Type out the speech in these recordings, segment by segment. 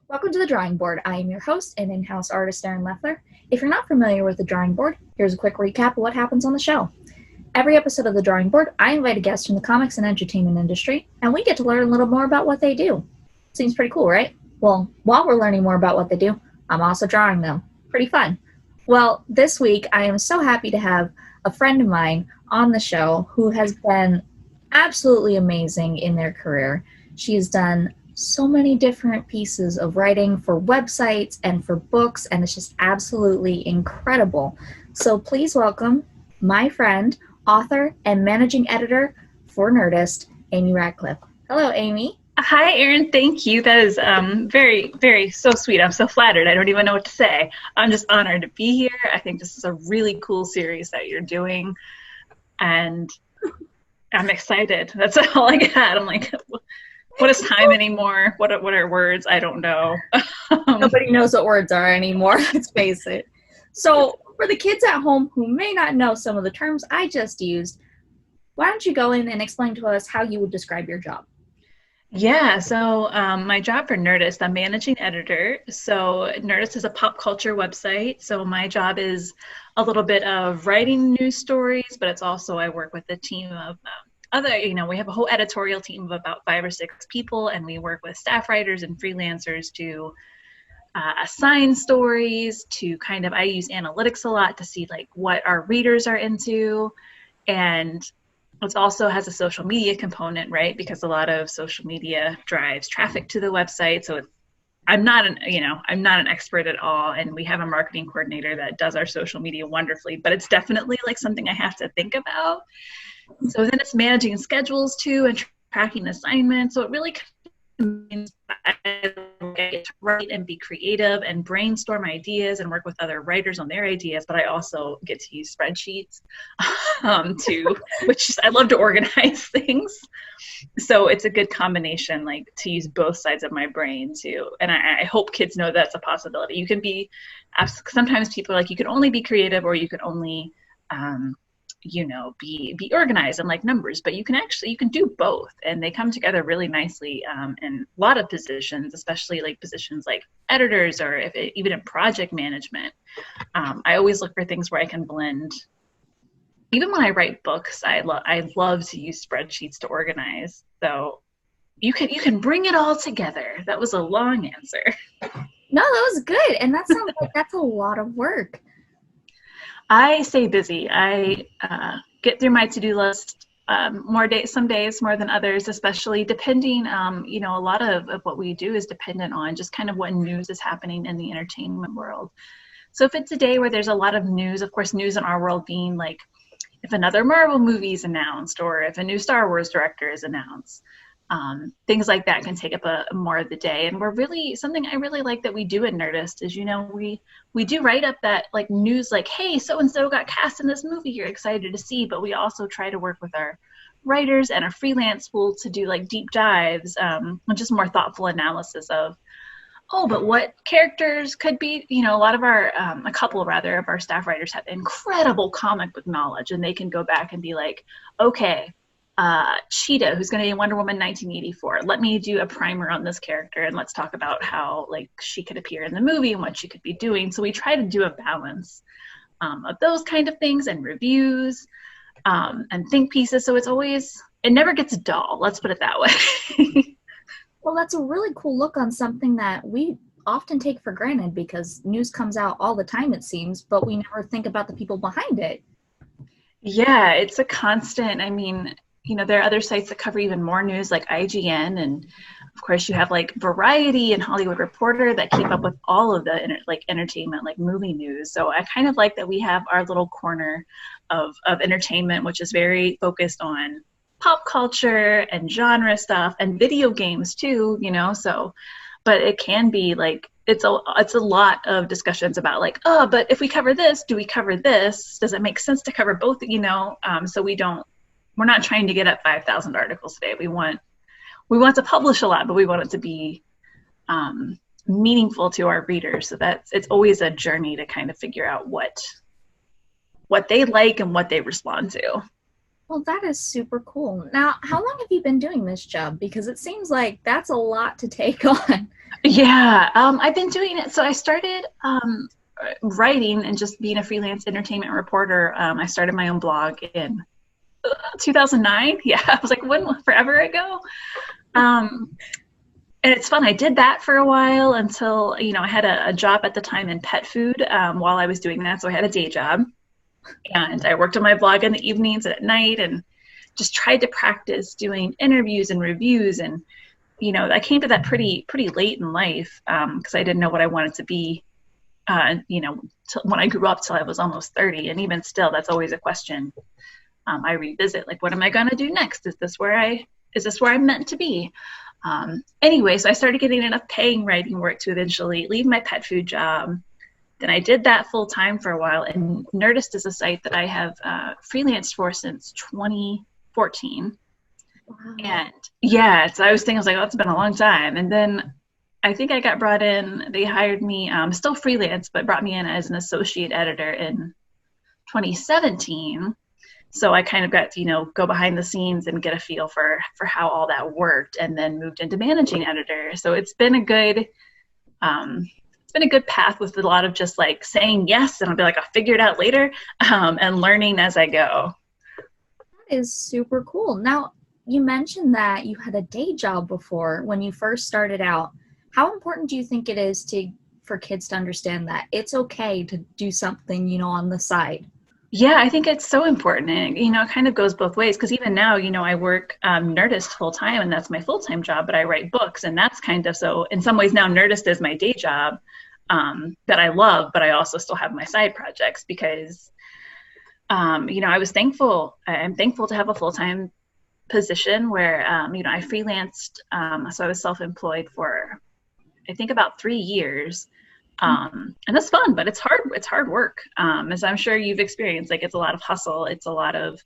Welcome to the Drawing Board. I am your host and in-house artist, Erin Leffler. If you're not familiar with the Drawing Board, here's a quick recap of what happens on the show. Every episode of the Drawing Board, I invite a guest from the comics and entertainment industry, and we get to learn a little more about what they do. Seems pretty cool, right? Well, while we're learning more about what they do, I'm also drawing them. Pretty fun. Well, this week, I am so happy to have a friend of mine on the show who has been absolutely amazing in their career. She's done so many different pieces of writing for websites and for books, and it's just absolutely incredible. So please welcome my friend, author, and managing editor for Nerdist, Amy Ratcliffe. Hello, Amy. Hi, Erin. Thank you. That is very, very so sweet. I'm so flattered. I don't even know what to say. I'm just honored to be here. I think this is a really cool series that you're doing, and I'm excited. That's all I got. I'm like, what is time anymore? What are words? I don't know. Nobody knows what words are anymore. Let's face it. So for the kids at home who may not know some of the terms I just used, why don't you go in and explain to us how you would describe your job? Yeah, so my job for Nerdist, I'm managing editor. So Nerdist is a pop culture website. So my job is a little bit of writing news stories, but it's also I work with a team of we have a whole editorial team of about 5 or 6 people, and we work with staff writers and freelancers to assign stories to I use analytics a lot to see like what our readers are into, and it also has a social media component, right? Because a lot of social media drives traffic to the website. So I'm not an expert at all, and we have a marketing coordinator that does our social media wonderfully, but it's definitely like something I have to think about. So then it's managing schedules too and tracking assignments. So it really means I get to write and be creative and brainstorm ideas and work with other writers on their ideas, but I also get to use spreadsheets which I love to organize things. So it's a good combination, like to use both sides of my brain too. And I hope kids know that's a possibility. You can be, sometimes people are like, you can only be creative or you can only, be organized and like numbers, but you can do both, and they come together really nicely in a lot of positions, especially like positions like editors or even in project management. I always look for things where I can blend. Even when I write books, I love to use spreadsheets to organize. So you can bring it all together. That was a long answer. No, that was good, and that sounds like that's a lot of work. I stay busy. I get through my to-do list some days more than others, especially depending, a lot of what we do is dependent on just kind of what news is happening in the entertainment world. So if it's a day where there's a lot of news, of course, news in our world being like if another Marvel movie is announced or if a new Star Wars director is announced, things like that can take up more of the day. And something I really like that we do in Nerdist is, we do write up that like news, like, hey, so-and-so got cast in this movie you're excited to see, but we also try to work with our writers and our freelance pool to do like deep dives, and just more thoughtful analysis of, but what characters could be, a couple of our staff writers have incredible comic book knowledge, and they can go back and be like, okay, Cheetah, who's going to be Wonder Woman 1984. Let me do a primer on this character, and let's talk about how like she could appear in the movie and what she could be doing. So we try to do a balance of those kind of things and reviews and think pieces. So it never gets dull. Let's put it that way. Well, that's a really cool look on something that we often take for granted because news comes out all the time, it seems, but we never think about the people behind it. Yeah, it's a constant. I mean, there are other sites that cover even more news like IGN, and of course you have like Variety and Hollywood Reporter that keep up with all of the entertainment, like movie news. So I kind of like that we have our little corner of entertainment, which is very focused on pop culture and genre stuff and video games too, so, but it can be like, it's a lot of discussions about like, but if we cover this, do we cover this? Does it make sense to cover both? So we're not trying to get up 5,000 articles today. We want to publish a lot, but we want it to be meaningful to our readers. So it's always a journey to kind of figure out what they like and what they respond to. Well, that is super cool. Now, how long have you been doing this job? Because it seems like that's a lot to take on. Yeah, I've been doing it. So I started writing and just being a freelance entertainment reporter. I started my own blog in 2009. Yeah, I was like, when? Forever ago. Um, and it's fun. I did that for a while until, I had a job at the time in pet food while I was doing that. So I had a day job, and I worked on my blog in the evenings and at night, and just tried to practice doing interviews and reviews. And I came to that pretty late in life because I didn't know what I wanted to be. When I grew up till I was almost 30, and even still, that's always a question I revisit. Like, what am I going to do next? Is this where I'm meant to be? Anyway, so I started getting enough paying writing work to eventually leave my pet food job. Then I did that full time for a while, and Nerdist is a site that I have freelanced for since 2014. Wow. And yeah, so I was like, oh, it's been a long time. And then I think I got brought in, they hired me, still freelance, but brought me in as an associate editor in 2017. So I kind of got to, go behind the scenes and get a feel for how all that worked, and then moved into managing editor. So it's been a good path with a lot of just like saying yes, and I'll be like, I'll figure it out later, and learning as I go. That is super cool. Now, you mentioned that you had a day job before when you first started out. How important do you think it is for kids to understand that it's okay to do something, on the side? Yeah, I think it's so important. And, it kind of goes both ways, because even now, I work Nerdist full time, and that's my full time job, but I write books, and that's kind of, so in some ways now Nerdist is my day job that I love, but I also still have my side projects because, I'm thankful to have a full time position where, I freelanced. So I was self-employed for, I think, about 3 years. And that's fun, but it's hard work. As I'm sure you've experienced, like, it's a lot of hustle. It's a lot of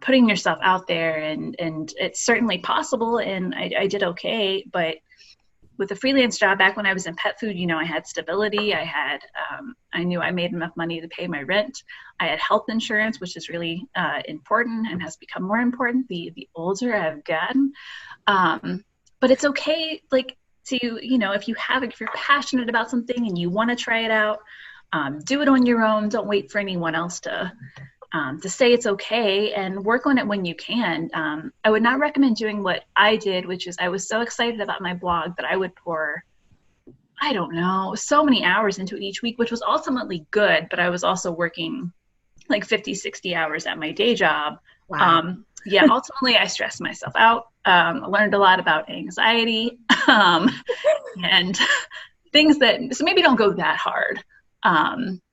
putting yourself out there, and it's certainly possible. And I did okay, but with a freelance job back when I was in pet food, I had stability. I knew I made enough money to pay my rent. I had health insurance, which is really important and has become more important the older I've gotten. But it's okay, like, to, if you're passionate about something and you want to try it out, do it on your own. Don't wait for anyone else to say it's okay, and work on it when you can. I would not recommend doing what I did, which is I was so excited about my blog that I would pour, I don't know, so many hours into it each week, which was ultimately good, but I was also working like 50, 60 hours at my day job. Wow. Yeah, ultimately I stressed myself out. I learned a lot about anxiety and things so maybe don't go that hard.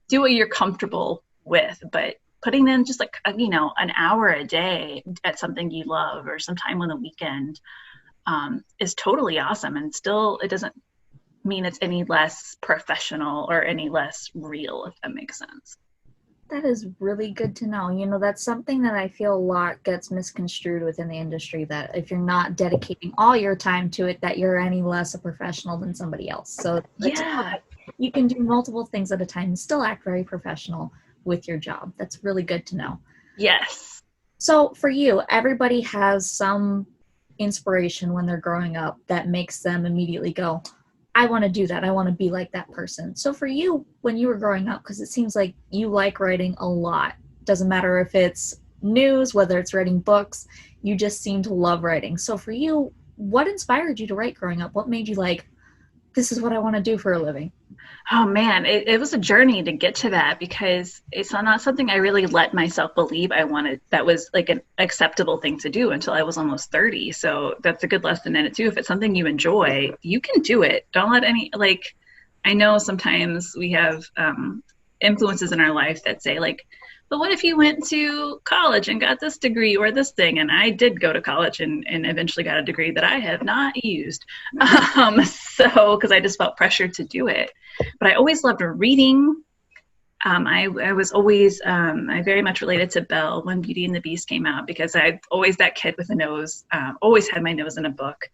Do what you're comfortable with, but putting in just like, an hour a day at something you love, or some time on the weekend, is totally awesome. And still, it doesn't mean it's any less professional or any less real, if that makes sense. That is really good to know. That's something that I feel a lot gets misconstrued within the industry, that if you're not dedicating all your time to it, that you're any less a professional than somebody else. So Yeah. You can do multiple things at a time and still act very professional with your job. That's really good to know. Yes. So for you, everybody has some inspiration when they're growing up that makes them immediately go, I want to do that. I want to be like that person. So for you, when you were growing up, because it seems like you like writing a lot, doesn't matter if it's news, whether it's writing books, you just seem to love writing. So for you, what inspired you to write growing up? What made you like, this is what I want to do for a living? Oh man, it was a journey to get to that, because it's not something I really let myself believe I wanted. That was like an acceptable thing to do until I was almost 30. So that's a good lesson in it too. If it's something you enjoy, you can do it. Don't let I know sometimes we have influences in our life that say like, but what if you went to college and got this degree or this thing? And I did go to college and eventually got a degree that I have not used. So, because I just felt pressured to do it. But I always loved reading. I was always, I very much related to Belle when Beauty and the Beast came out, because I always that kid with a nose, always had my nose in a book.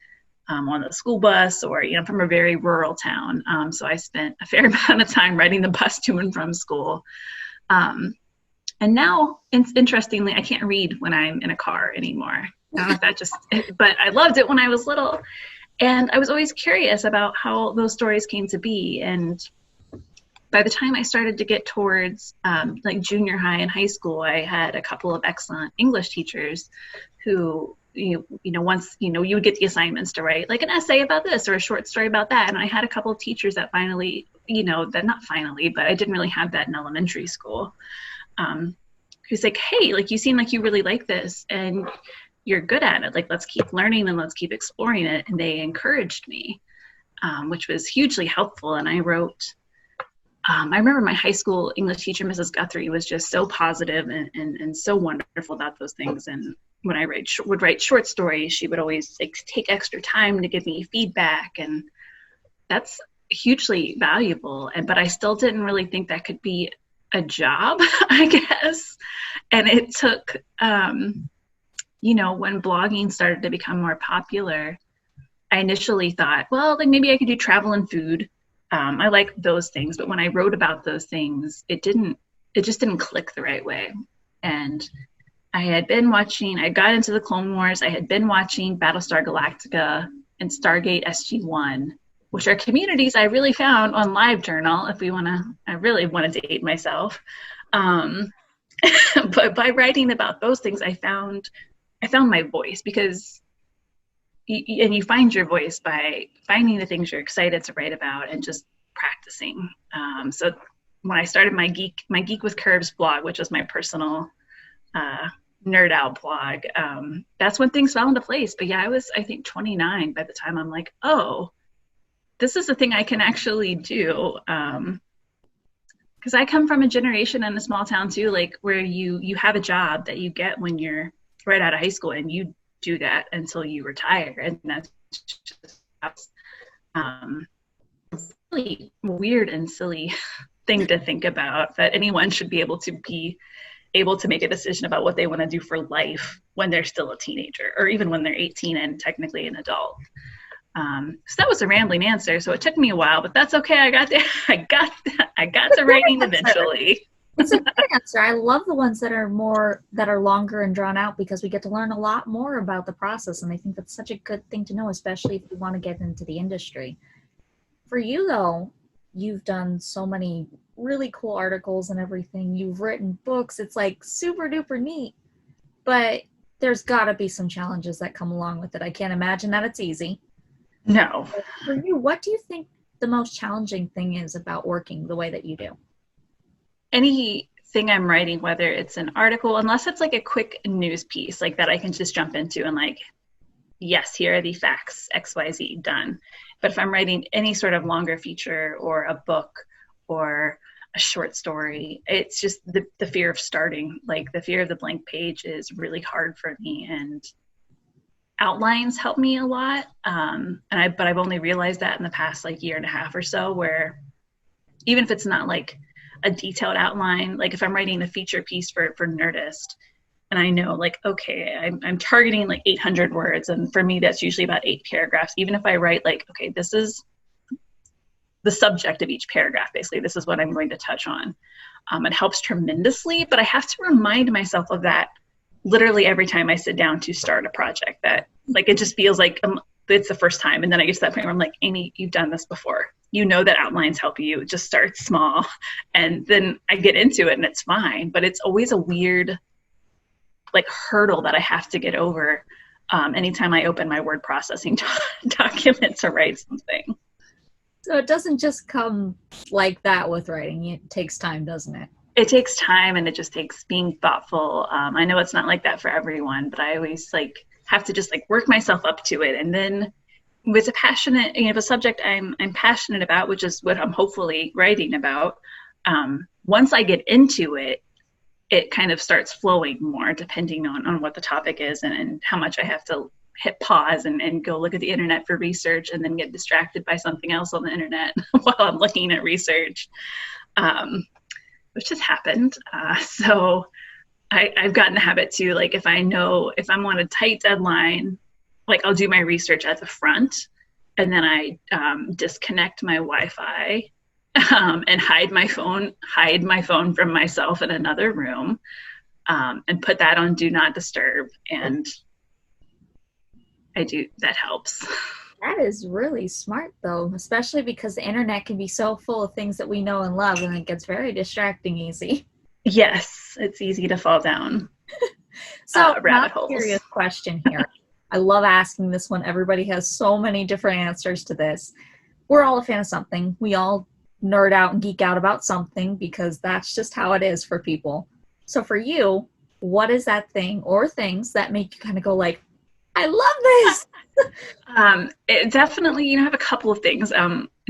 On the school bus, or from a very rural town. So I spent a fair amount of time riding the bus to and from school. And now, interestingly, I can't read when I'm in a car anymore. But I loved it when I was little. And I was always curious about how those stories came to be. And by the time I started to get towards like junior high and high school, I had a couple of excellent English teachers who, once, you would get the assignments to write like an essay about this or a short story about that. And I had a couple of teachers that finally, not finally, but I didn't really have that in elementary school. Who's like, hey, like, you seem like you really like this and you're good at it. Like, let's keep learning and let's keep exploring it. And they encouraged me, which was hugely helpful. And I wrote, I remember my high school English teacher, Mrs. Guthrie, was just so positive and so wonderful about those things. And when I would write short stories, she would always like take extra time to give me feedback. And that's hugely valuable. But I still didn't really think that could be a job, I guess. And it took, when blogging started to become more popular, I initially thought, well, like maybe I could do travel and food. I like those things, but when I wrote about those things, it just didn't click the right way. And I got into the Clone Wars. I had been watching Battlestar Galactica and Stargate SG-1, which are communities I really found on LiveJournal. I really want to date myself. But by writing about those things, I found my voice, because you find your voice by finding the things you're excited to write about and just practicing. So when I started my Geek with Curves blog, which was my personal nerd out blog, that's when things fell into place. But yeah, I was, I think, 29 by the time I'm like, oh, this is a thing I can actually do. Because I come from a generation in a small town too, like where you have a job that you get when you're right out of high school, and you do that until you retire. And that's just a really weird and silly thing to think about, that anyone should be able to make a decision about what they want to do for life when they're still a teenager, or even when they're 18 and technically an adult. So that was a rambling answer, so it took me a while, but that's okay. I got to writing eventually. It's a good answer. I love the ones that are longer and drawn out, because we get to learn a lot more about the process, and I think that's such a good thing to know, especially if you want to get into the industry. For you though, you've done so many really cool articles and everything. You've written books. It's like super duper neat, but there's got to be some challenges that come along with it. I can't imagine that it's easy. No. But for you, what do you think the most challenging thing is about working the way that you do? Anything I'm writing, whether it's an article, unless it's like a quick news piece like that I can just jump into and like, yes, here are the facts, XYZ, done. But if I'm writing any sort of longer feature or a book or a short story, it's just the fear of starting. Like the fear of the blank page is really hard for me, and outlines help me a lot. But I've only realized that in the past like year and a half or so, where even if it's not like a detailed outline, like if I'm writing a feature piece for Nerdist, and I know like, okay, I'm targeting like 800 words, and for me that's usually about 8 paragraphs. Even if I write like, okay, this is the subject of each paragraph, basically this is what I'm going to touch on, it helps tremendously. But I have to remind myself of that literally every time I sit down to start a project, that like it just feels like it's the first time, and then I get to that point where I'm like, Amy, you've done this before. You know that outlines help you. Just start small, and then I get into it and it's fine. But it's always a weird like hurdle that I have to get over anytime I open my word processing document to write something. So it doesn't just come like that with writing. It takes time, doesn't it? It takes time, and it just takes being thoughtful. I know it's not like that for everyone, but I always like have to just like work myself up to it. And then with a subject I'm passionate about, which is what I'm hopefully writing about, once I get into it, it kind of starts flowing more, depending on what the topic is and how much I have to hit pause and go look at the internet for research, and then get distracted by something else on the internet while I'm looking at research, which has happened. So I've gotten the habit too, like if I'm on a tight deadline, like I'll do my research at the front, and then I disconnect my Wi-Fi and hide my phone from myself in another room, and put that on do not disturb. And that helps. That is really smart, though, especially because the internet can be so full of things that we know and love, and it gets very distracting easy. Yes, it's easy to fall down rabbit holes. Serious question here. I love asking this one. Everybody has so many different answers to this. We're all a fan of something. We all nerd out and geek out about something because that's just how it is for people. So for you, what is that thing or things that make you kind of go like, I love this? It definitely, I have a couple of things.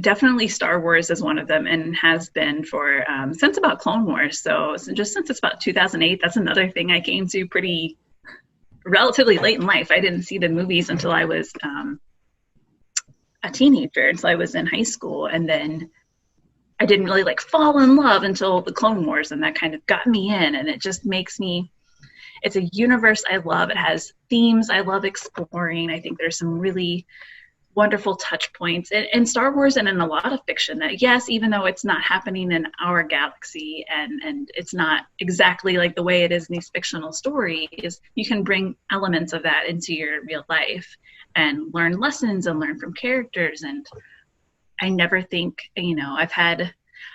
Definitely Star Wars is one of them, and has been for since about Clone Wars. So just since it's about 2008, that's another thing I came to pretty relatively late in life. I didn't see the movies until I was a teenager, until I was in high school, and then I didn't really fall in love until the Clone Wars, and that kind of got me in, and it just makes me. It's a universe I love. It has themes I love exploring. I think there's some really wonderful touch points in Star Wars and in a lot of fiction that, yes, even though it's not happening in our galaxy and it's not exactly like the way it is in these fictional stories, you can bring elements of that into your real life and learn lessons and learn from characters. And I never think,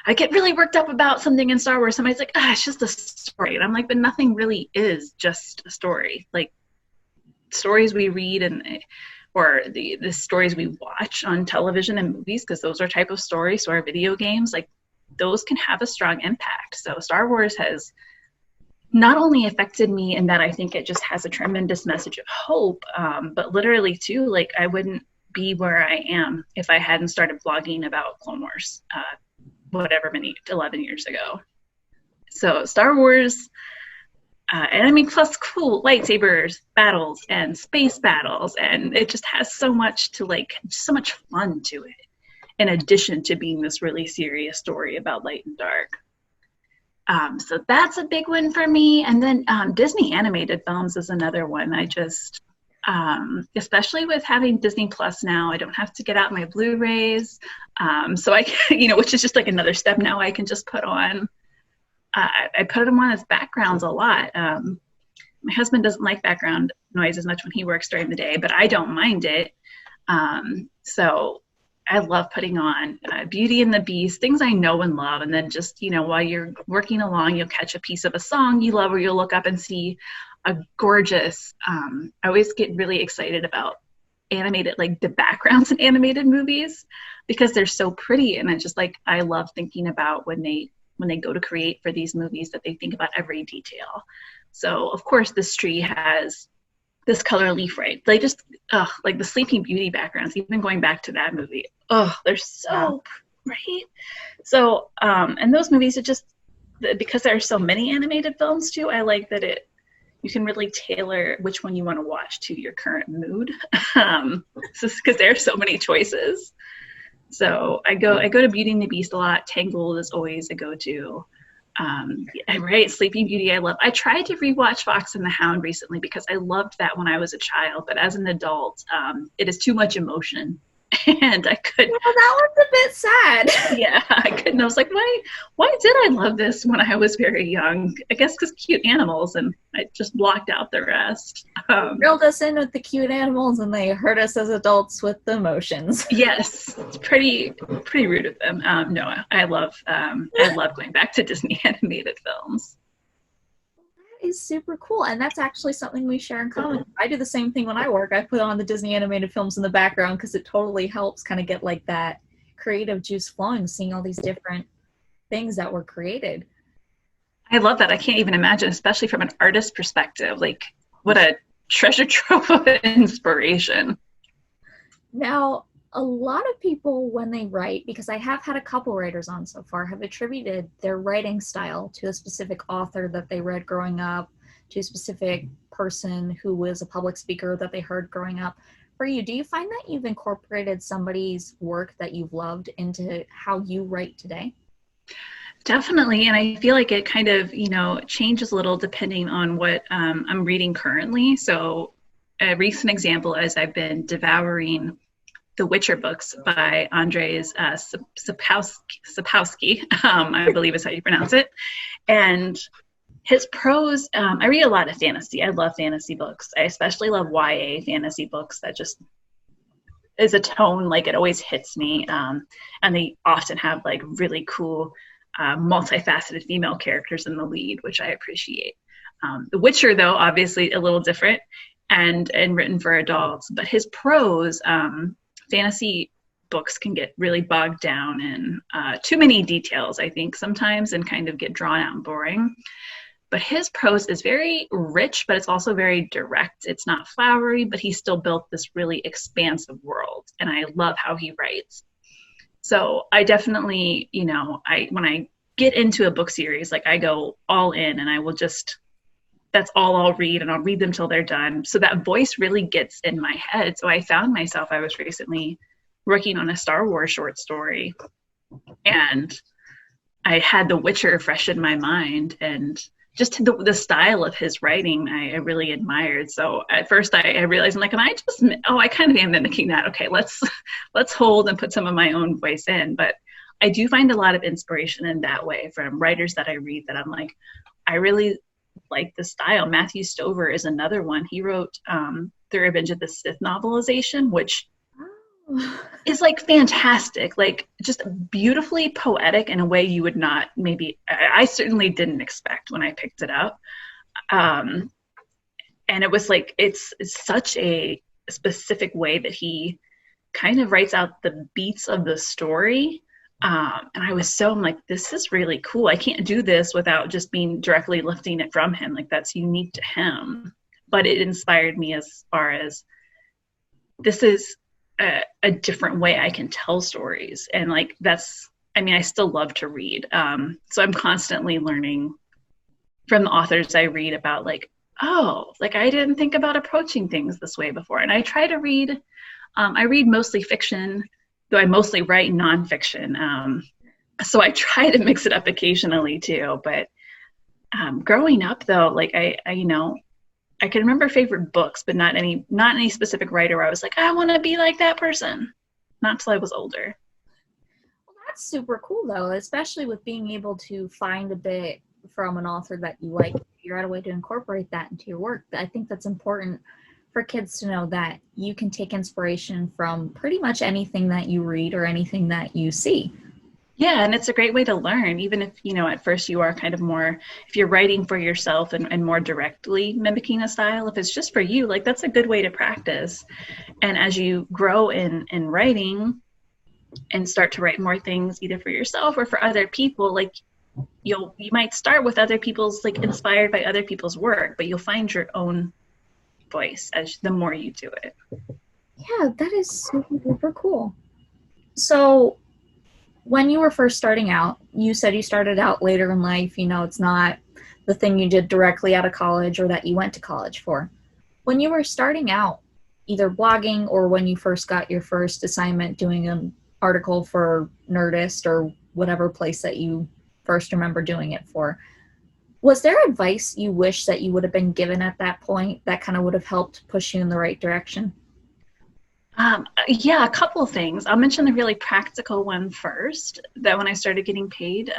I get really worked up about something in Star Wars. Somebody's like, it's just a story. And I'm like, but nothing really is just a story. Like, stories we read or the stories we watch on television and movies, because those are type of stories, so our video games, those can have a strong impact. So Star Wars has not only affected me in that I think it just has a tremendous message of hope, but literally too, I wouldn't be where I am if I hadn't started blogging about Clone Wars, 11 years ago. So Star Wars, plus cool lightsabers battles and space battles, and it just has so much so much fun to it, in addition to being this really serious story about light and dark. So that's a big one for me. And then Disney animated films is another one. I just, especially with having Disney Plus now, I don't have to get out my Blu-rays. So I, which is just another step now I can just put on. I put them on as backgrounds a lot. My husband doesn't like background noise as much when he works during the day, but I don't mind it. So I love putting on Beauty and the Beast, things I know and love. And then just, while you're working along, you'll catch a piece of a song you love, or you'll look up and see a gorgeous, I always get really excited about animated, the backgrounds in animated movies, because they're so pretty. And it's just I love thinking about when they go to create for these movies, that they think about every detail. So of course this tree has this color leaf, right? They just, the Sleeping Beauty backgrounds, even going back to that movie, they're so great. So, and those movies, it just, because there are so many animated films too, I like that you can really tailor which one you want to watch to your current mood. Because there are so many choices. So I go to Beauty and the Beast a lot. Tangled is always a go-to. Right, Sleeping Beauty I love. I tried to rewatch Fox and the Hound recently because I loved that when I was a child, but as an adult, it is too much emotion, and I couldn't. Well, that one's a bit sad. Yeah, I couldn't. I was like, why did I love this when I was very young? I guess because cute animals, and I just blocked out the rest. Reeled us in with the cute animals, and they hurt us as adults with the emotions. Yes, it's pretty rude of them. No, I love going back to Disney animated films. That is super cool, and that's actually something we share in common. I do the same thing when I work. I put on the Disney animated films in the background because it totally helps kind of get that creative juice flowing, seeing all these different things that were created. I love that. I can't even imagine, especially from an artist perspective, what a treasure trove of inspiration. Now, a lot of people, when they write, because I have had a couple writers on so far, have attributed their writing style to a specific author that they read growing up, to a specific person who was a public speaker that they heard growing up. For you, do you find that you've incorporated somebody's work that you've loved into how you write today? Definitely, and I feel like it kind of, changes a little depending on what I'm reading currently. So a recent example is I've been devouring the Witcher books by Andrzej Sapkowski, I believe is how you pronounce it. And his prose, I read a lot of fantasy. I love fantasy books. I especially love YA fantasy books that just is a tone, like it always hits me. And they often have like really cool, multifaceted female characters in the lead, which I appreciate. The Witcher, though, obviously a little different and written for adults, but his prose, fantasy books can get really bogged down in too many details, I think, sometimes, and kind of get drawn out and boring. But his prose is very rich, but it's also very direct. It's not flowery, but he still built this really expansive world, and I love how he writes. So I definitely, when I get into a book series, like I go all in, and I will just, that's all I'll read, and I'll read them till they're done. So that voice really gets in my head. So I found myself, I was recently working on a Star Wars short story, and I had The Witcher fresh in my mind, and just the style of his writing I really admired. So at first I realized, I'm like, I kind of am mimicking that. Okay, let's hold and put some of my own voice in. But I do find a lot of inspiration in that way from writers that I read that I'm like, I really like the style. Matthew Stover is another one. He wrote the Revenge of the Sith novelization, which is like fantastic, like just beautifully poetic in a way you would not I certainly didn't expect when I picked it up. And it was like, it's such a specific way that he kind of writes out the beats of the story. And I'm like, this is really cool. I can't do this without just being directly lifting it from him. Like, that's unique to him. But it inspired me as far as this is a different way I can tell stories. And like, I still love to read. So I'm constantly learning from the authors I read about like, oh, like I didn't think about approaching things this way before. And I try to read, I read mostly fiction, though I mostly write nonfiction. So I try to mix it up occasionally too. But growing up though, like I can remember favorite books, but not any specific writer where I was like, I want to be like that person. Not till I was older. Well, that's super cool though, especially with being able to find a bit from an author that you like, figure out a way to incorporate that into your work. I think that's important for kids to know, that you can take inspiration from pretty much anything that you read or anything that you see. Yeah, and it's a great way to learn, even if, at first you are kind of more, if you're writing for yourself and more directly mimicking a style, if it's just for you, like that's a good way to practice. And as you grow in writing and start to write more things either for yourself or for other people, like you might start with other people's, like inspired by other people's work, but you'll find your own voice as the more you do it. Yeah, that is super, super cool. So when you were first starting out, you said you started out later in life, it's not the thing you did directly out of college or that you went to college for. When you were starting out, either blogging or when you first got your first assignment doing an article for Nerdist or whatever place that you first remember doing it for, was there advice you wish that you would have been given at that point that kind of would have helped push you in the right direction? Yeah, a couple of things. I'll mention the really practical one first, that when I started getting paid,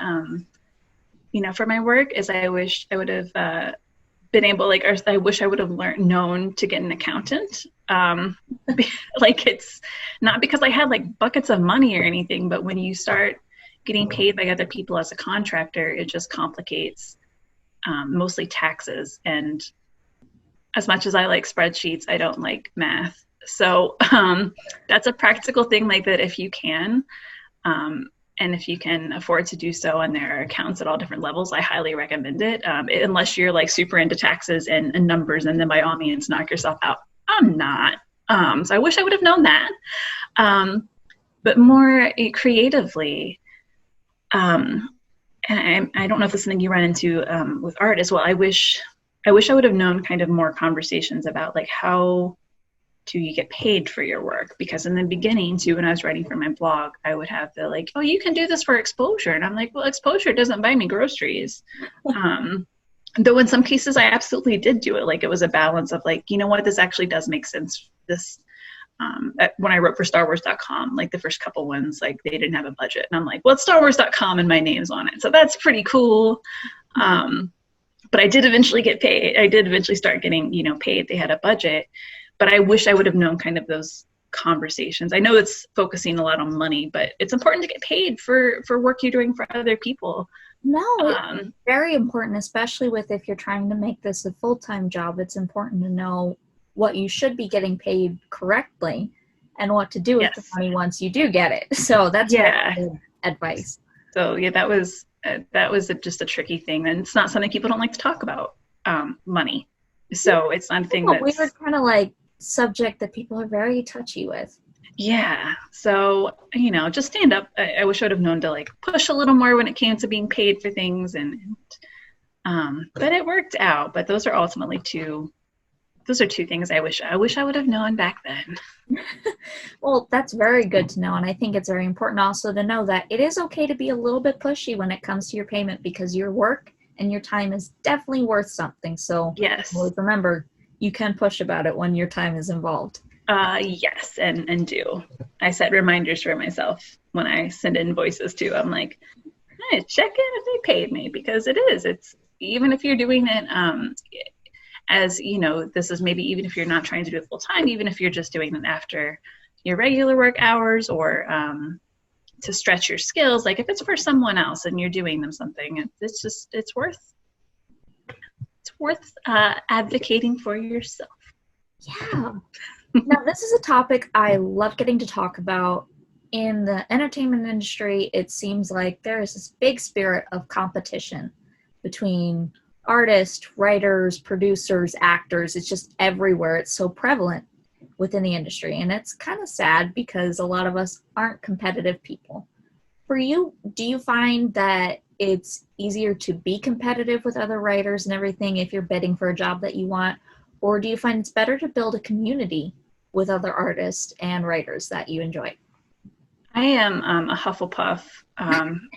for my work, is I wish I would have been able, or I wish I would have known to get an accountant. Like, it's not because I had like buckets of money or anything, but when you start getting paid by other people as a contractor, it just complicates mostly taxes. And as much as I like spreadsheets, I don't like math. So that's a practical thing, like that if you can, and if you can afford to do so, and there are accounts at all different levels, I highly recommend it. Unless you're like super into taxes and numbers, and then by all means knock yourself out. I'm not. So I wish I would have known that. But more creatively, and I don't know if this is something you run into with art as well. I wish I would have known kind of more conversations about like how do you get paid for your work? Because in the beginning too, when I was writing for my blog, I would have the like, oh, you can do this for exposure. And I'm like, well, exposure doesn't buy me groceries. Though in some cases I absolutely did do it. Like, it was a balance of like, you know what, this actually does make sense. This when I wrote for StarWars.com, like the first couple ones, like they didn't have a budget. And I'm like, well, it's StarWars.com and my name's on it. So that's pretty cool. But I did eventually get paid. I did eventually start getting, paid. They had a budget, but I wish I would have known kind of those conversations. I know it's focusing a lot on money, but it's important to get paid for work you're doing for other people. No, it's very important, especially with if you're trying to make this a full-time job. It's important to know what you should be getting paid correctly and what to do with the money once you do get it. So that's good advice. So that was just a tricky thing, and it's not something people don't like to talk about, money. So it's not a thing that's weird kind of like subject that people are very touchy with. Yeah. So, just stand up. I wish I would have known to like push a little more when it came to being paid for things, but it worked out. But those are ultimately two things I wish I would have known back then. Well, that's very good to know. And I think it's very important also to know that it is okay to be a little bit pushy when it comes to your payment, because your work and your time is definitely worth something. So always remember, you can push about it when your time is involved. Yes, and do. I set reminders for myself when I send invoices too. I'm like, hey, check in if they paid me, because it's, even if you're doing it, as this is maybe even if you're not trying to do it full time, even if you're just doing it after your regular work hours, or to stretch your skills, like if it's for someone else and you're doing them something, it's worth advocating for yourself. Yeah. Now, this is a topic I love getting to talk about. In the entertainment industry, it seems like there is this big spirit of competition between artists, writers, producers, actors. It's just everywhere. It's so prevalent within the industry. And it's kind of sad because a lot of us aren't competitive people. For you, do you find that it's easier to be competitive with other writers and everything if you're bidding for a job that you want? Or do you find it's better to build a community with other artists and writers that you enjoy? I am a Hufflepuff,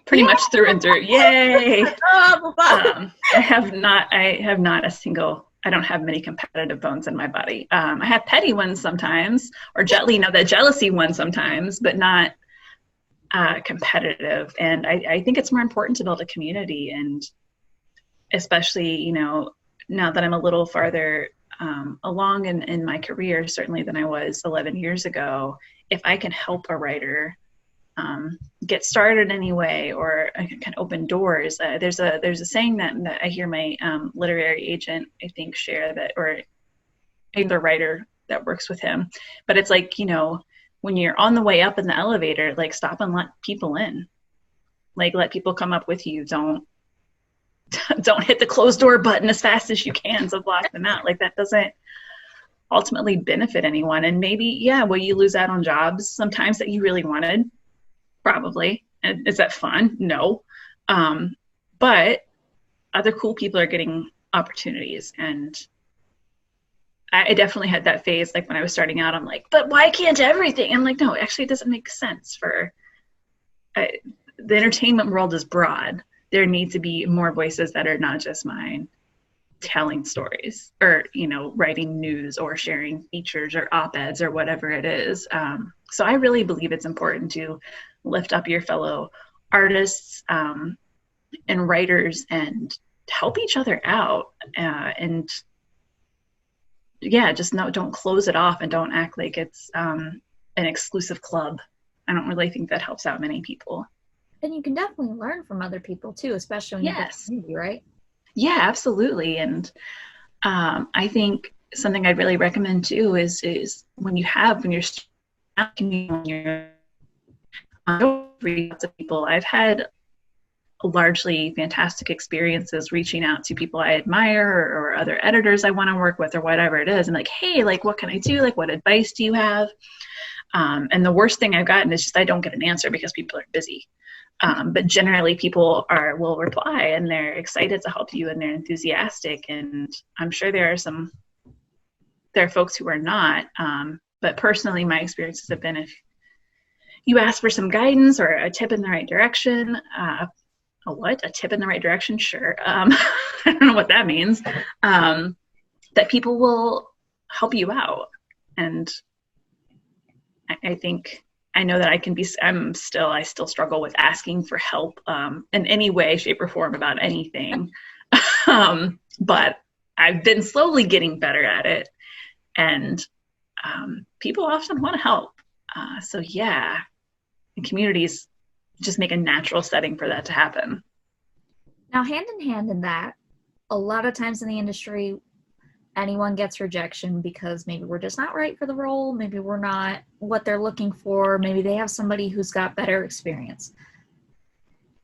pretty much through and through. Yay! I have not I don't have many competitive bones in my body. I have petty ones sometimes, or that jealousy ones sometimes, but not competitive. And I think it's more important to build a community, and especially, now that I'm a little farther along in my career, certainly than I was 11 years ago, if I can help a writer get started anyway, or I can open doors. There's a saying that I hear my literary agent, I think, share, that, or the writer that works with him. But it's like, when you're on the way up in the elevator, like stop and let people in. Like let people come up with you. Don't hit the closed door button as fast as you can to block them out. Like that doesn't ultimately benefit anyone. And maybe, will you lose out on jobs sometimes that you really wanted? Probably. And is that fun? No. But other cool people are getting opportunities. And I definitely had that phase. Like when I was starting out, I'm like, but why can't everything? I'm like, no, actually it doesn't make sense. The entertainment world is broad. There need to be more voices that are not just mine telling stories, or, writing news, or sharing features or op-eds or whatever it is. So I really believe it's important to lift up your fellow artists and writers and help each other out. Don't close it off and don't act like it's an exclusive club. I don't really think that helps out many people. And you can definitely learn from other people too, especially when you're in the community, right? Yeah, absolutely. And I think something I'd really recommend too is when you're lots of people. I've had largely fantastic experiences reaching out to people I admire, or other editors I want to work with, or whatever it is, and like, hey, like what can I do? Like what advice do you have? And the worst thing I've gotten is just I don't get an answer because people are busy. But generally people will reply, and they're excited to help you, and they're enthusiastic. And I'm sure there are folks who are not. But personally, my experiences have been, if you ask for some guidance or a tip in the right direction, a tip in the right direction? Sure. I don't know what that means. That people will help you out. And I think I know that I still struggle with asking for help in any way, shape, or form about anything. But I've been slowly getting better at it, and people often want to help. So yeah, and communities just make a natural setting for that to happen. Now, hand in hand in that, a lot of times in the industry, anyone gets rejection because maybe we're just not right for the role, maybe we're not what they're looking for, maybe they have somebody who's got better experience.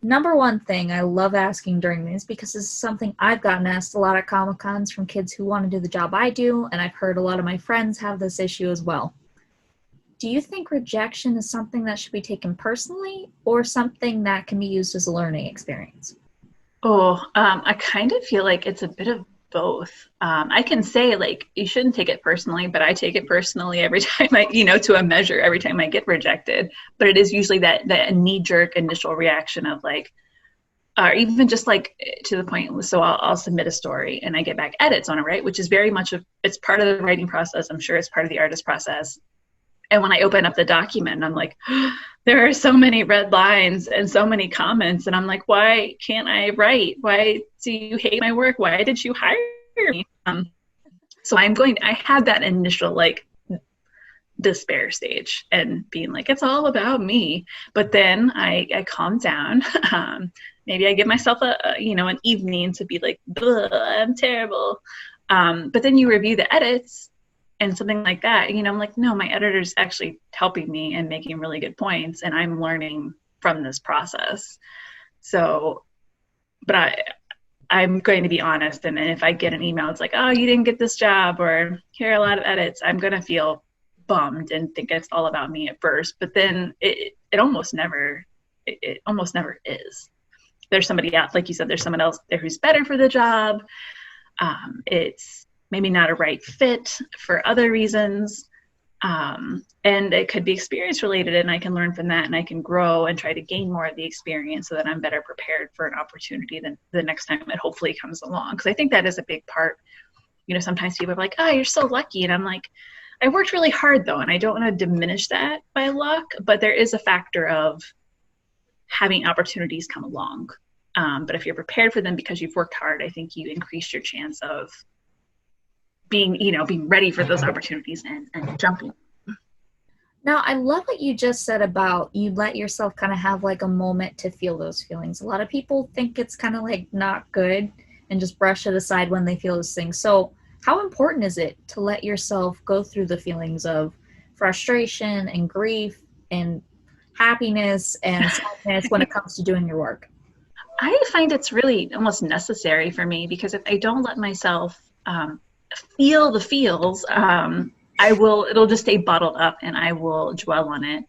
Number one thing I love asking during these, because this is something I've gotten asked a lot at Comic Cons from kids who want to do the job I do, and I've heard a lot of my friends have this issue as well. Do you think rejection is something that should be taken personally, or something that can be used as a learning experience? I kind of feel like it's a bit of both. I can say like you shouldn't take it personally, but I take it personally every time to a measure, every time I get rejected. But it is usually that knee-jerk initial reaction of like, or even just like to the point. So I'll submit a story and I get back edits on it, right? Which is very much it's part of the writing process. I'm sure it's part of the artist process. And when I open up the document, I'm like, there are so many red lines and so many comments. And I'm like, why can't I write? Why do you hate my work? Why did you hire me? So I had that initial like despair stage and being like, it's all about me. But then I calm down. Maybe I give myself an evening to be like, I'm terrible. But then you review the edits and something like that, I'm like, no, my editor's actually helping me and making really good points, and I'm learning from this process. So, but I'm going to be honest, and if I get an email, it's like, oh, you didn't get this job, or here are a lot of edits, I'm going to feel bummed and think it's all about me at first. But then it almost never is. There's somebody else, like you said, there's someone else there who's better for the job. It's maybe not a right fit for other reasons. And it could be experience related, and I can learn from that, and I can grow and try to gain more of the experience so that I'm better prepared for an opportunity than the next time it hopefully comes along. Because I think that is a big part. Sometimes people are like, oh, you're so lucky. And I'm like, I worked really hard though. And I don't want to diminish that by luck, but there is a factor of having opportunities come along. But if you're prepared for them because you've worked hard, I think you increase your chance of being ready for those opportunities and jumping. Now, I love what you just said about you let yourself kind of have like a moment to feel those feelings. A lot of people think it's kind of like not good and just brush it aside when they feel those things. So how important is it to let yourself go through the feelings of frustration and grief and happiness and sadness when it comes to doing your work? I find it's really almost necessary for me, because if I don't let myself feel the feels, it'll just stay bottled up and I will dwell on it.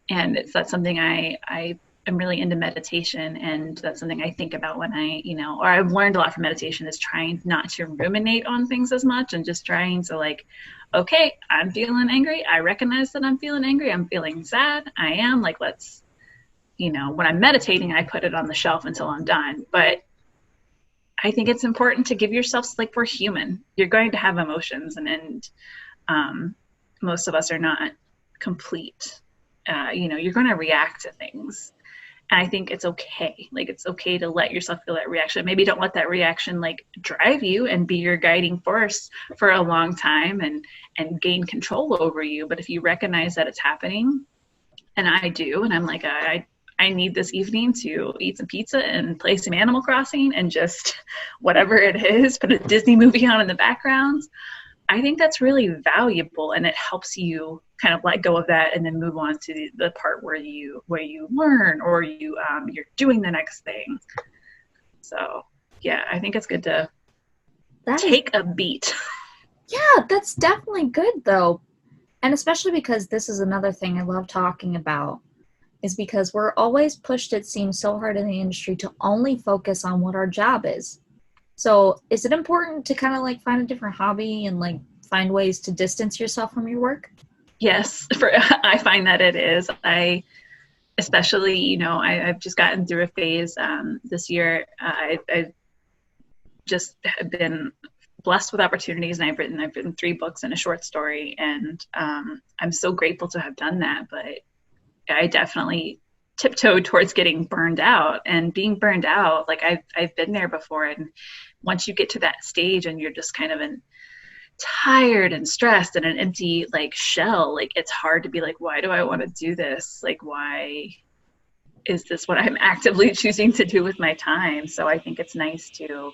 And that's something I am really into meditation, and that's something I think about when or I've learned a lot from meditation, is trying not to ruminate on things as much and just trying to like, okay, I'm feeling angry. I recognize that I'm feeling angry. I'm feeling sad. I am like, let's, when I'm meditating, I put it on the shelf until I'm done. But I think it's important to give yourself, like, we're human. You're going to have emotions, and most of us are not complete. You're going to react to things. And I think it's okay. Like, it's okay to let yourself feel that reaction. Maybe don't let that reaction like drive you and be your guiding force for a long time and gain control over you. But if you recognize that it's happening, and I do, and I'm like, I need this evening to eat some pizza and play some Animal Crossing and just whatever it is, put a Disney movie on in the background. I think that's really valuable, and it helps you kind of let go of that and then move on to the part where you learn, or you're doing the next thing. So yeah, I think it's good to take a beat. Yeah, that's definitely good though. And especially because this is another thing I love talking about, is because we're always pushed, it seems so hard in the industry, to only focus on what our job is. So is it important to kind of like find a different hobby and like find ways to distance yourself from your work? Yes, I find that it is. Especially, I've just gotten through a phase this year. I just have been blessed with opportunities, and I've written 3 books and a short story, and I'm so grateful to have done that. But I definitely tiptoed towards getting burned out, and being burned out, like I've been there before. And once you get to that stage and you're just kind of tired and stressed and an empty like shell, like it's hard to be like, why do I want to do this? Like, why is this what I'm actively choosing to do with my time? So I think it's nice to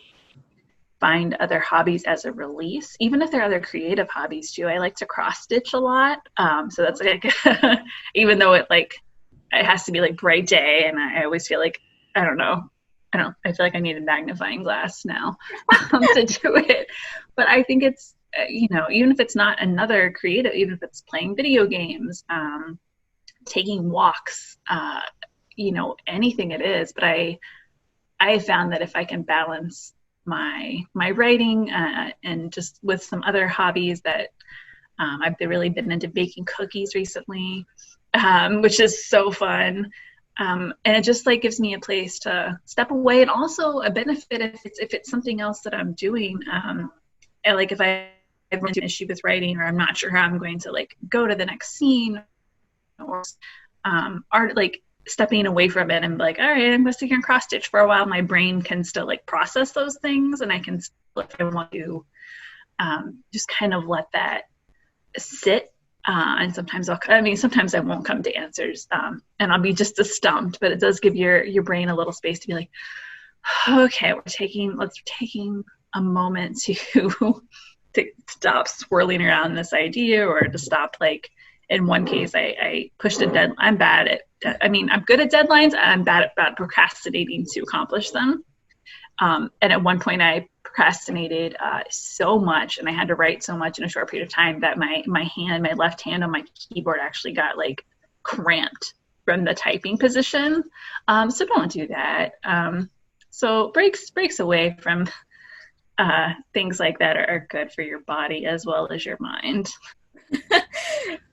find other hobbies as a release, even if there are other creative hobbies too. I like to cross stitch a lot. So that's like, even though it has to be like bright day, and I always feel like, I feel like I need a magnifying glass now to do it. But I think it's, even if it's not another creative, even if it's playing video games, taking walks, anything it is. But I found that if I can balance my writing and just with some other hobbies that I've really been into baking cookies recently, which is so fun. And it just like gives me a place to step away, and also a benefit if it's something else that I'm doing. And like if I have an issue with writing, or I'm not sure how I'm going to like go to the next scene, or art, like stepping away from it and be like, all right, I'm going to sit here and cross stitch for a while. My brain can still like process those things, and I can, if I want to, just kind of let that sit. And sometimes sometimes I won't come to answers, and I'll be just as stumped, but it does give your brain a little space to be like, okay, let's taking a moment to stop swirling around this idea, or to stop, like in one case, I pushed a deadline. I'm good at deadlines. I'm bad at procrastinating to accomplish them. And at one point I procrastinated so much, and I had to write so much in a short period of time, that my left hand on my keyboard actually got like cramped from the typing position. So don't do that. So breaks away from things like that are good for your body as well as your mind.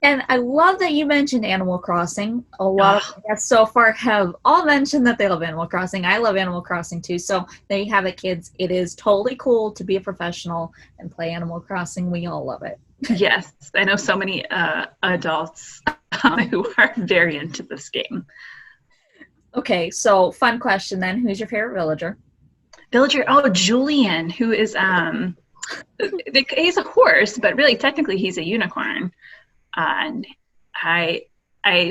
And I love that you mentioned Animal Crossing. A lot of guests so far have all mentioned that they love Animal Crossing. I love Animal Crossing too. So there you have it, kids. It is totally cool to be a professional and play Animal Crossing. We all love it. Yes, I know so many adults who are very into this game. Okay, so fun question then. Who's your favorite villager? Oh, Julian, who is he's a horse, but really technically he's a unicorn. And I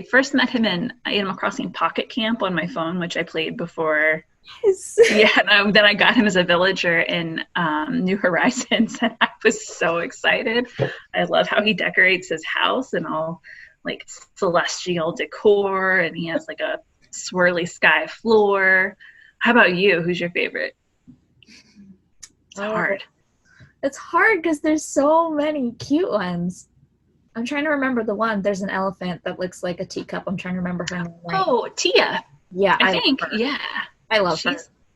first met him in Animal Crossing Pocket Camp on my phone, which I played before. Yes. Yeah, then I got him as a villager in New Horizons, and I was so excited. I love how he decorates his house and all like celestial decor, and he has like a swirly sky floor. How about you? Who's your favorite? It's hard. It's hard because there's so many cute ones. I'm trying to remember the one. There's an elephant that looks like a teacup. I'm trying to remember her name. Oh, Tia. Yeah, I think. Yeah. I love her.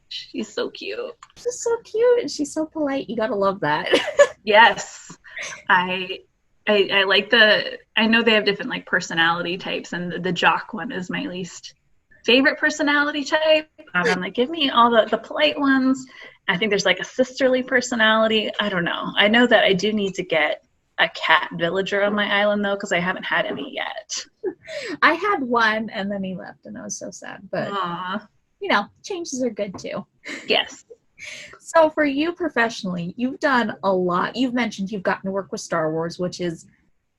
She's so cute. She's so cute, and she's so polite. You gotta love that. Yes. I like I know they have different like personality types, and the jock one is my least favorite personality type. I'm like, give me all the polite ones. I think there's like a sisterly personality. I don't know. I know that I do need to get a cat villager on my island though, because I haven't had any yet. I had one, and then he left, and I was so sad. But changes are good too. Yes. So for you professionally, you've done a lot. You've mentioned you've gotten to work with Star Wars, which is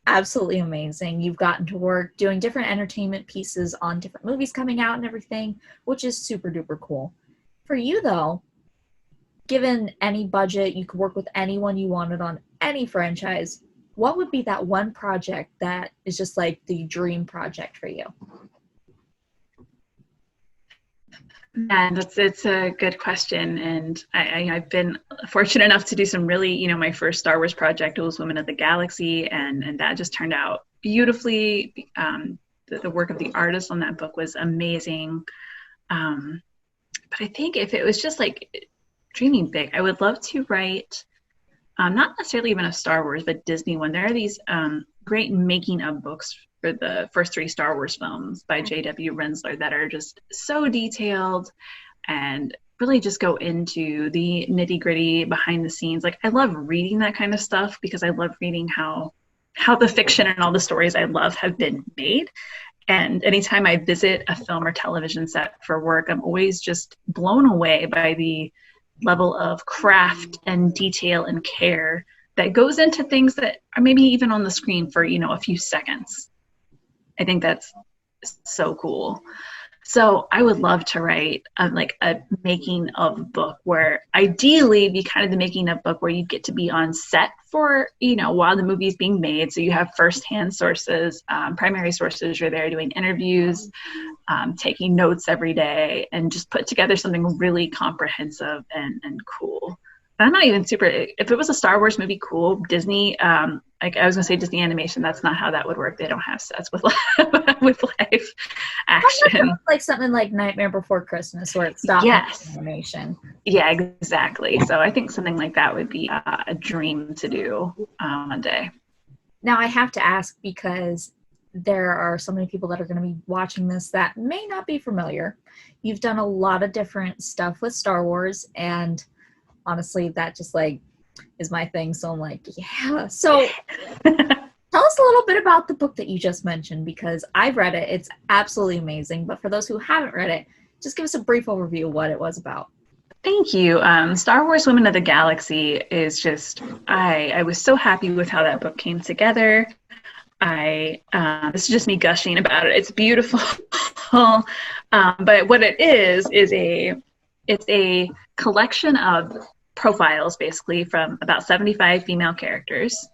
absolutely amazing. You've gotten to work doing different entertainment pieces on different movies coming out and everything, which is super duper cool. For you though, given any budget, you could work with anyone you wanted on any franchise, what would be that one project that is just like the dream project for you? And it's a good question, and I've been fortunate enough to do some really, my first Star Wars project was Women of the Galaxy, and that just turned out beautifully. The work of the artist on that book was amazing. But I think if it was just like dreaming big, I would love to write, not necessarily even a Star Wars, but Disney one. There are these great making of books for the first 3 Star Wars films by J.W. Rensler that are just so detailed and really just go into the nitty gritty behind the scenes. Like, I love reading that kind of stuff because I love reading how the fiction and all the stories I love have been made. And anytime I visit a film or television set for work, I'm always just blown away by the level of craft and detail and care that goes into things that are maybe even on the screen for, a few seconds. I think that's so cool. So I would love to write a making of book where ideally be kind of the making of book where you get to be on set for, while the movie is being made. So you have firsthand sources, primary sources. You're there doing interviews, taking notes every day, and just put together something really comprehensive and cool. But I'm not even super, if it was a Star Wars movie, cool. Disney, like I was going to say Disney animation, that's not how that would work. They don't have sets with with live action. Like something like Nightmare Before Christmas where it's stop animation. Yeah, exactly. So I think something like that would be a dream to do one day. Now I have to ask, because there are so many people that are going to be watching this that may not be familiar. You've done a lot of different stuff with Star Wars, and honestly, that just is my thing. So I'm like, yeah. So tell us a little bit about the book that you just mentioned, because I've read it. It's absolutely amazing. But for those who haven't read it, just give us a brief overview of what it was about. Thank you. Star Wars Women of the Galaxy is just, I was so happy with how that book came together. This is just me gushing about it. It's beautiful. But what it is it's a collection of profiles, basically, from about 75 female characters.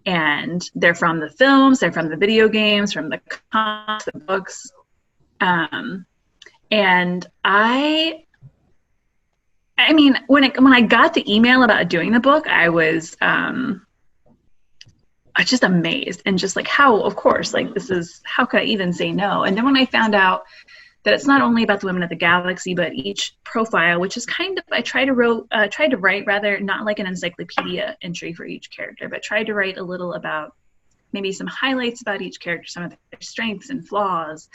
And they're from the films, they're from the video games, from the comics, the books. And I mean, when I got the email about doing the book, I was just amazed, and just how, of course, how could I even say no? And then when I found out that it's not only about the women of the galaxy, but each profile, which is kind of, I tried to write rather not like an encyclopedia entry for each character, but tried to write a little about maybe some highlights about each character, some of their strengths and flaws,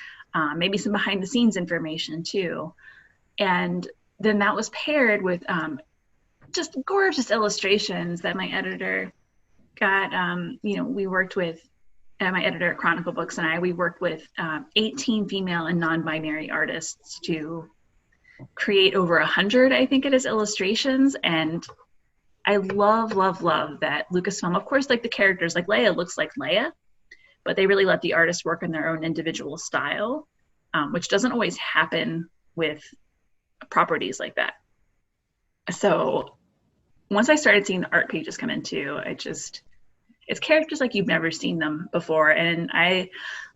maybe some behind the scenes information too. And then that was paired with just gorgeous illustrations that my editor got. We worked with, my editor at Chronicle Books and we worked with 18 female and non-binary artists to create over 100, I think it is, illustrations. And I love, love, love that Lucasfilm, of course, the characters, like Leia looks like Leia, but they really let the artists work in their own individual style, which doesn't always happen with properties like that. So once I started seeing the art pages come in too, it's characters like you've never seen them before. And I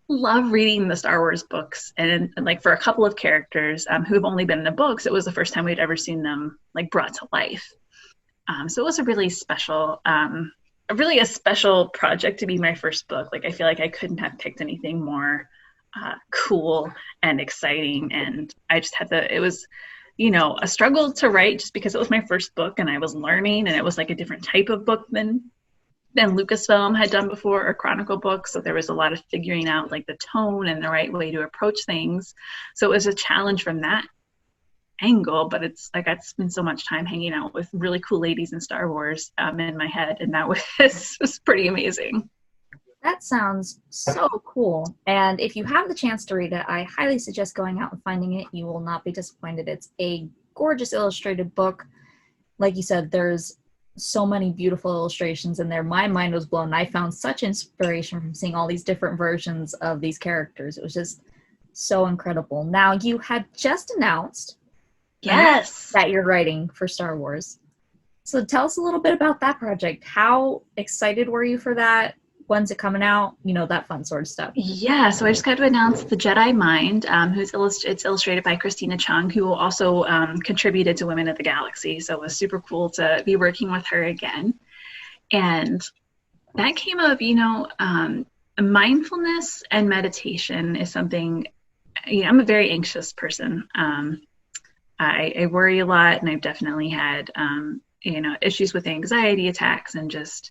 love reading the Star Wars books. And for a couple of characters who have only been in the books, it was the first time we'd ever seen them brought to life. So it was a really special, a special project to be my first book. I feel like I couldn't have picked anything more cool and exciting. And I just had it was, a struggle to write just because it was my first book and I was learning, and it was a different type of book than Lucasfilm had done before, or Chronicle Books. So there was a lot of figuring out the tone and the right way to approach things. So it was a challenge from that angle, but it's I'd spent so much time hanging out with really cool ladies in Star Wars in my head, and that was pretty amazing. That sounds so cool. And if you have the chance to read it, I highly suggest going out and finding it. You will not be disappointed. It's a gorgeous illustrated book. Like you said, there's so many beautiful illustrations in there. My mind was blown. I found such inspiration from seeing all these different versions of these characters. It was just so incredible. Now, you had just announced that you're writing for Star Wars. So tell us a little bit about that project. How excited were you for that? When's it coming out? That fun sort of stuff. Yeah, so I just got to announce The Jedi Mind, it's illustrated by Christina Chung, who also contributed to Women of the Galaxy. So it was super cool to be working with her again. And that came of, mindfulness and meditation is something, I'm a very anxious person. I worry a lot, and I've definitely had, issues with anxiety attacks, and just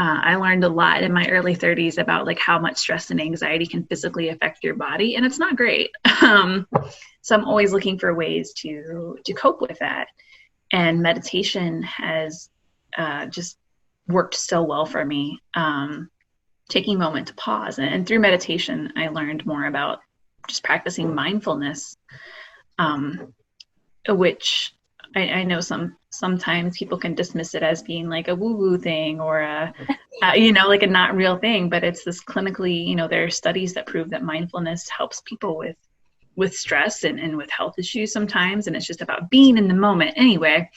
I learned a lot in my early 30s about like how much stress and anxiety can physically affect your body, and it's not great. So I'm always looking for ways to cope with that. And meditation has just worked so well for me. Taking a moment to pause, and through meditation, I learned more about just practicing mindfulness, which I know sometimes people can dismiss it as being like a woo-woo thing or like a not real thing, but it's this clinically, there are studies that prove that mindfulness helps people with stress and with health issues sometimes, and it's just about being in the moment. Anyway,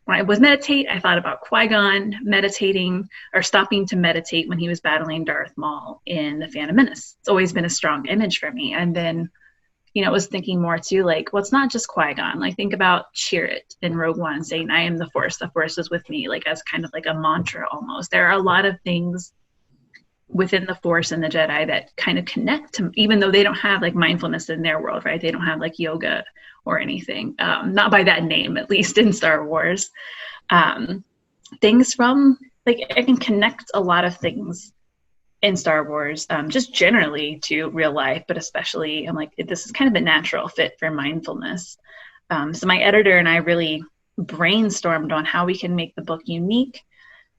when I was meditate, I thought about Qui-Gon meditating or stopping to meditate when he was battling Darth Maul in The Phantom Menace. It's always been a strong image for me. And then was thinking more too, like, well, it's not just Qui-Gon. Like, think about Chirrut in Rogue One saying, I am the Force is with me, like as kind of like a mantra almost. There are a lot of things within the Force and the Jedi that kind of connect to, even though they don't have like mindfulness in their world, right? They don't have like yoga or anything, not by that name, at least in Star Wars. Things from, like, I can connect a lot of things in Star Wars, just generally to real life, but especially I'm like, this is kind of a natural fit for mindfulness. So my editor and I really brainstormed on how we can make the book unique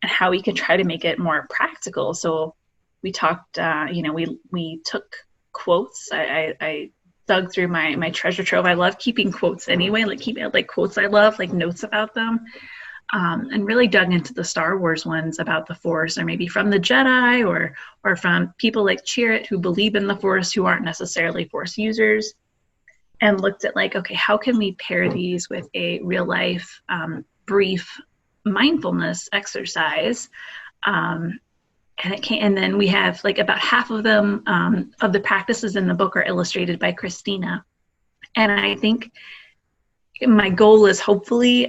and how we could try to make it more practical. So we talked, we took quotes. I dug through my treasure trove. I love keeping quotes anyway, like keeping like quotes I love, like notes about them. And really dug into the Star Wars ones about the Force, or maybe from the Jedi, or from people like Chirrut who believe in the Force who aren't necessarily Force users, and looked at like, okay, how can we pair these with a real life brief mindfulness exercise? And then we have like about half of them of the practices in the book are illustrated by Christina, and I think my goal is hopefully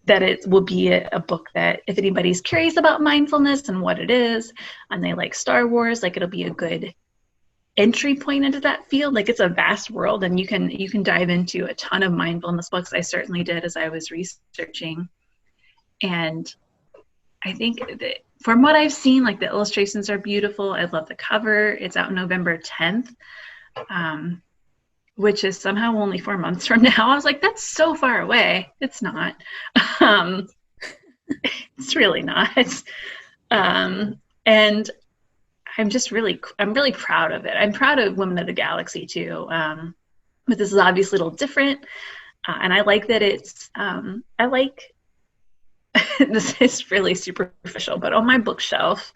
that it will be a book that if anybody's curious about mindfulness and what it is, and they like Star Wars, like it'll be a good entry point into that field. Like, it's a vast world, and you can dive into a ton of mindfulness books. I certainly did as I was researching. And I think that from what I've seen, like the illustrations are beautiful. I love the cover. It's out November 10th. Which is somehow only 4 months from now. I was like, that's so far away. It's not. It's really not. And I'm really proud of it. I'm proud of Women of the Galaxy too. But this is obviously a little different. And I like that it's, this is really superficial, but on my bookshelf,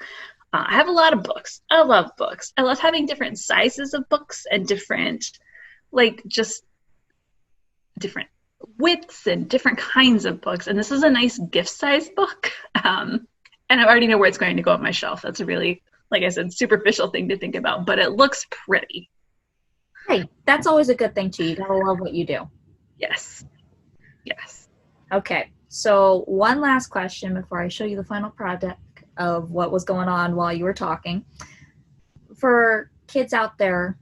I have a lot of books. I love books. I love having different sizes of books and different widths and different kinds of books. And this is a nice gift size book. And I already know where it's going to go on my shelf. That's a really, like I said, superficial thing to think about, but it looks pretty. Hey, that's always a good thing too. You gotta love what you do. Yes. Okay, so one last question before I show you the final product of what was going on while you were talking. For kids out there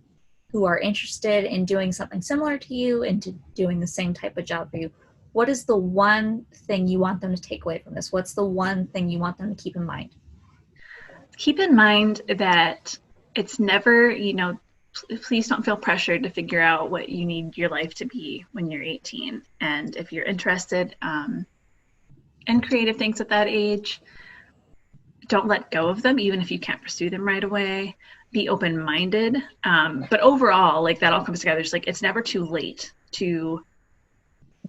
who are interested in doing something similar to you and to doing the same type of job for you, what is the one thing you want them to take away from this? What's the one thing you want them to keep in mind? Keep in mind that it's never, please don't feel pressured to figure out what you need your life to be when you're 18. And if you're interested in creative things at that age, don't let go of them, even if you can't pursue them right away. Be open-minded. But overall, like, that all comes together. It's like, it's never too late to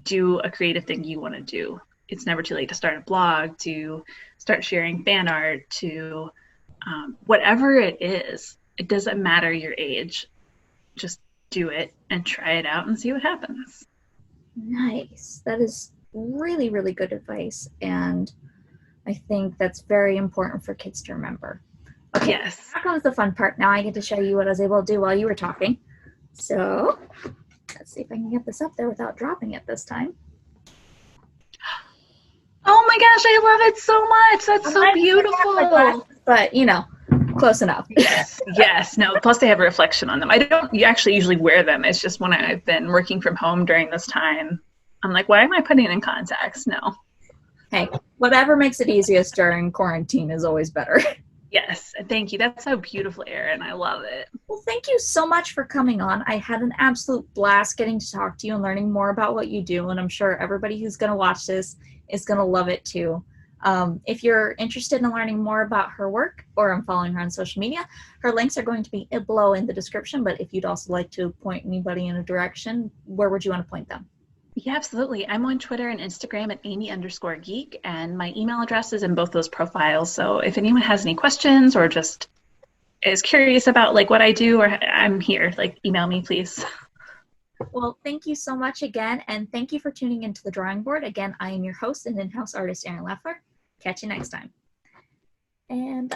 do a creative thing you want to do. It's never too late to start a blog, to start sharing fan art, to whatever it is. It doesn't matter your age. Just do it and try it out and see what happens. Nice. That is really, really good advice. And I think that's very important for kids to remember. Okay, yes. Here comes the fun part. Now I get to show you what I was able to do while you were talking. So let's see if I can get this up there without dropping it this time. Oh my gosh, I love it so much. That's so beautiful. But, close enough. Yes. No, plus they have a reflection on them. I don't actually usually wear them. It's just when I've been working from home during this time, I'm like, why am I putting in contacts? No. Hey, whatever makes it easiest during quarantine is always better. Yes, and thank you. That's so beautiful, Erin. I love it. Well, thank you so much for coming on. I had an absolute blast getting to talk to you and learning more about what you do, and I'm sure everybody who's going to watch this is going to love it too. If you're interested in learning more about her work or I'm following her on social media, her links are going to be below in the description, but if you'd also like to point anybody in a direction, where would you want to point them? Yeah, absolutely. I'm on Twitter and Instagram at Amy_geek, and my email address is in both those profiles. So if anyone has any questions or just is curious about like what I do, or I'm here, like email me, please. Well, thank you so much again, and thank you for tuning into The Drawing Board. Again, I am your host and in-house artist, Erin Leffler. Catch you next time. And